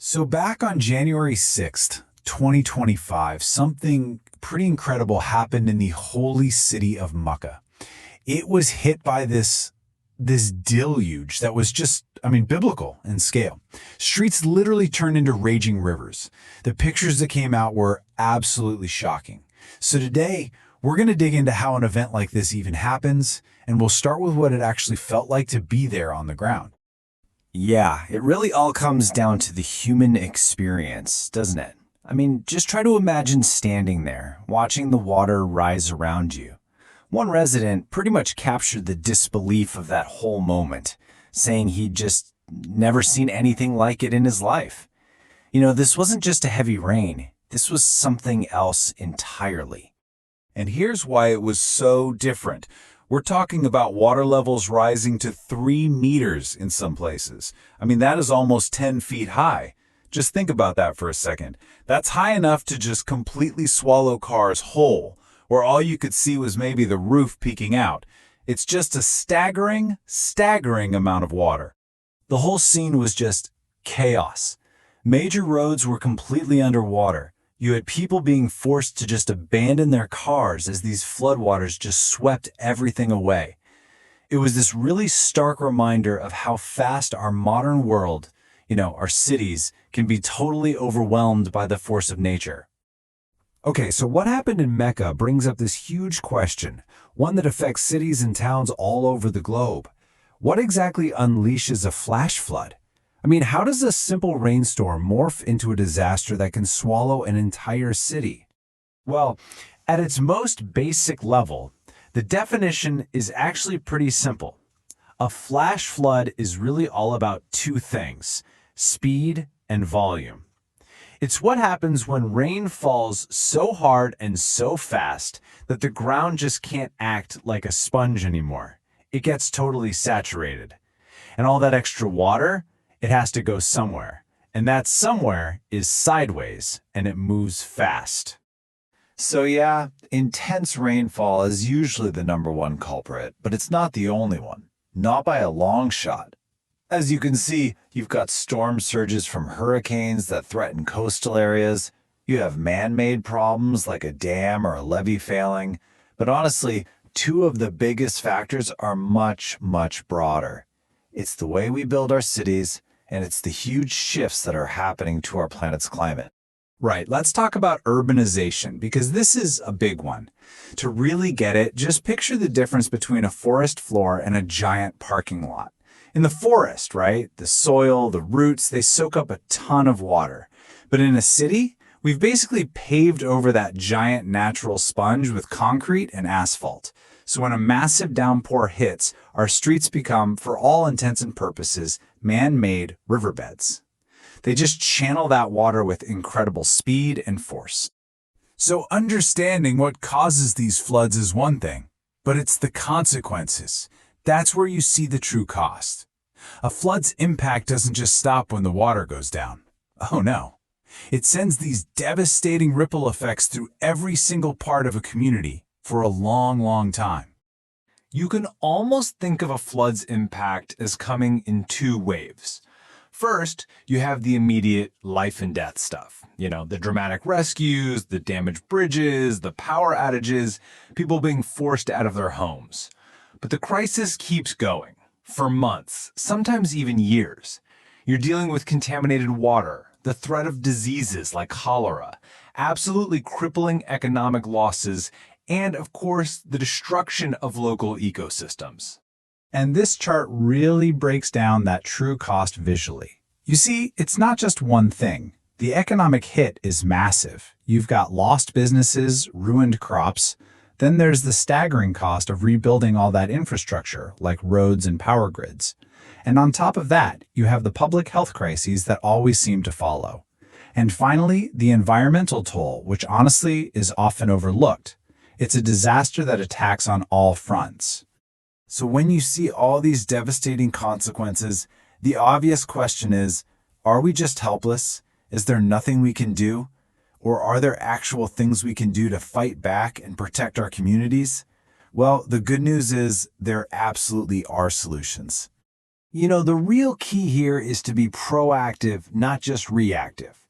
So back on January 6th, 2025, something pretty incredible happened in the holy city of Makkah. It was hit by this deluge that was just, biblical in scale. Streets literally turned into raging rivers. The pictures that came out were absolutely shocking. So today, we're going to dig into how an event like this even happens, and we'll start with what it actually felt like to be there on the ground. Yeah, it really all comes down to the human experience, doesn't it? Just try to imagine standing there, watching the water rise around you. One resident pretty much captured the disbelief of that whole moment, saying he'd just never seen anything like it in his life. This wasn't just a heavy rain. This was something else entirely. And here's why it was so different. We're talking about water levels rising to 3 meters in some places. That is almost 10 feet high. Just think about that for a second. That's high enough to just completely swallow cars whole, where all you could see was maybe the roof peeking out. It's just a staggering amount of water. The whole scene was just chaos. Major roads were completely underwater. You had people being forced to just abandon their cars as these floodwaters just swept everything away. It was this really stark reminder of how fast our modern world, our cities, can be totally overwhelmed by the force of nature. Okay, so what happened in Mecca brings up this huge question, one that affects cities and towns all over the globe. What exactly unleashes a flash flood? How does a simple rainstorm morph into a disaster that can swallow an entire city? Well, at its most basic level, the definition is actually pretty simple. A flash flood is really all about two things: speed and volume. It's what happens when rain falls so hard and so fast that the ground just can't act like a sponge anymore. It gets totally saturated. And all that extra water, it has to go somewhere. And that somewhere is sideways, and it moves fast. So yeah, intense rainfall is usually the number one culprit, but it's not the only one. Not by a long shot. As you can see, you've got storm surges from hurricanes that threaten coastal areas. You have man-made problems like a dam or a levee failing. But honestly, two of the biggest factors are much, much broader. It's the way we build our cities, and it's the huge shifts that are happening to our planet's climate. Right, let's talk about urbanization, because this is a big one. To really get it, just picture the difference between a forest floor and a giant parking lot. In the forest, right, the soil, the roots, they soak up a ton of water. But in a city, we've basically paved over that giant natural sponge with concrete and asphalt. So when a massive downpour hits, our streets become, for all intents and purposes, man-made riverbeds. They just channel that water with incredible speed and force. So understanding what causes these floods is one thing, but it's the consequences. That's where you see the true cost. A flood's impact doesn't just stop when the water goes down. Oh no. It sends these devastating ripple effects through every single part of a community for a long, long time. You can almost think of a flood's impact as coming in two waves. First, you have the immediate life and death stuff. The dramatic rescues, the damaged bridges, the power outages, people being forced out of their homes. But the crisis keeps going for months, sometimes even years. You're dealing with contaminated water, the threat of diseases like cholera, absolutely crippling economic losses, and of course, the destruction of local ecosystems. And this chart really breaks down that true cost visually. You see, it's not just one thing. The economic hit is massive. You've got lost businesses, ruined crops. Then there's the staggering cost of rebuilding all that infrastructure, like roads and power grids. And on top of that, you have the public health crises that always seem to follow. And finally, the environmental toll, which honestly is often overlooked. It's a disaster that attacks on all fronts. So when you see all these devastating consequences, the obvious question is, are we just helpless? Is there nothing we can do? Or are there actual things we can do to fight back and protect our communities? Well, the good news is there absolutely are solutions. The real key here is to be proactive, not just reactive.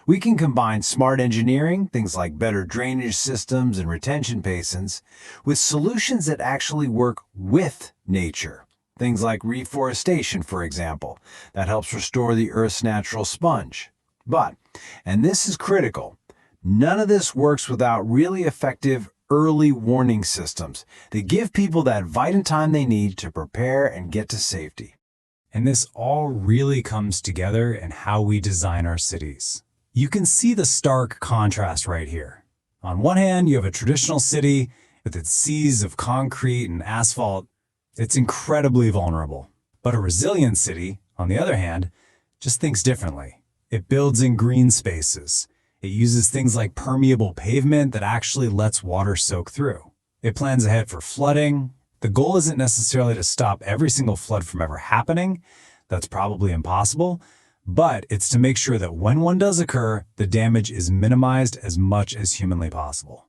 We can combine smart engineering, things like better drainage systems and retention basins, with solutions that actually work with nature. Things like reforestation, for example, that helps restore the Earth's natural sponge. But, and this is critical, none of this works without really effective early warning systems that give people that vital time they need to prepare and get to safety. And this all really comes together in how we design our cities. You can see the stark contrast right here. On one hand, you have a traditional city with its seas of concrete and asphalt. It's incredibly vulnerable. But a resilient city, on the other hand, just thinks differently. It builds in green spaces. It uses things like permeable pavement that actually lets water soak through. It plans ahead for flooding. The goal isn't necessarily to stop every single flood from ever happening. That's probably impossible. But it's to make sure that when one does occur, the damage is minimized as much as humanly possible.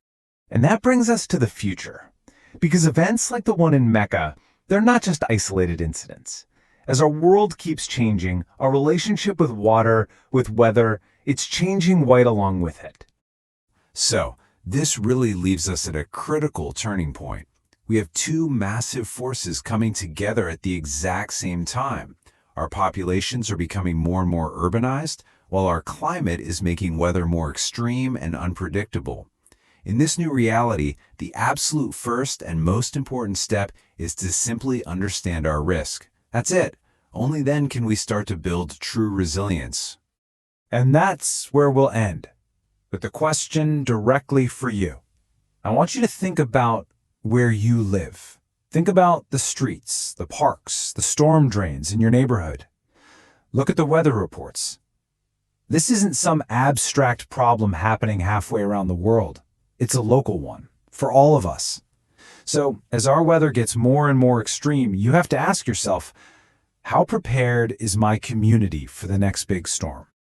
And that brings us to the future. Because events like the one in Mecca, they're not just isolated incidents. As our world keeps changing, our relationship with water, with weather, it's changing right along with it. So, this really leaves us at a critical turning point. We have two massive forces coming together at the exact same time. Our populations are becoming more and more urbanized, while our climate is making weather more extreme and unpredictable. In this new reality, the absolute first and most important step is to simply understand our risk. That's it. Only then can we start to build true resilience. And that's where we'll end, with a question directly for you. I want you to think about where you live. Think about the streets, the parks, the storm drains in your neighborhood. Look at the weather reports. This isn't some abstract problem happening halfway around the world. It's a local one, for all of us. So, as our weather gets more and more extreme, you have to ask yourself, how prepared is my community for the next big storm?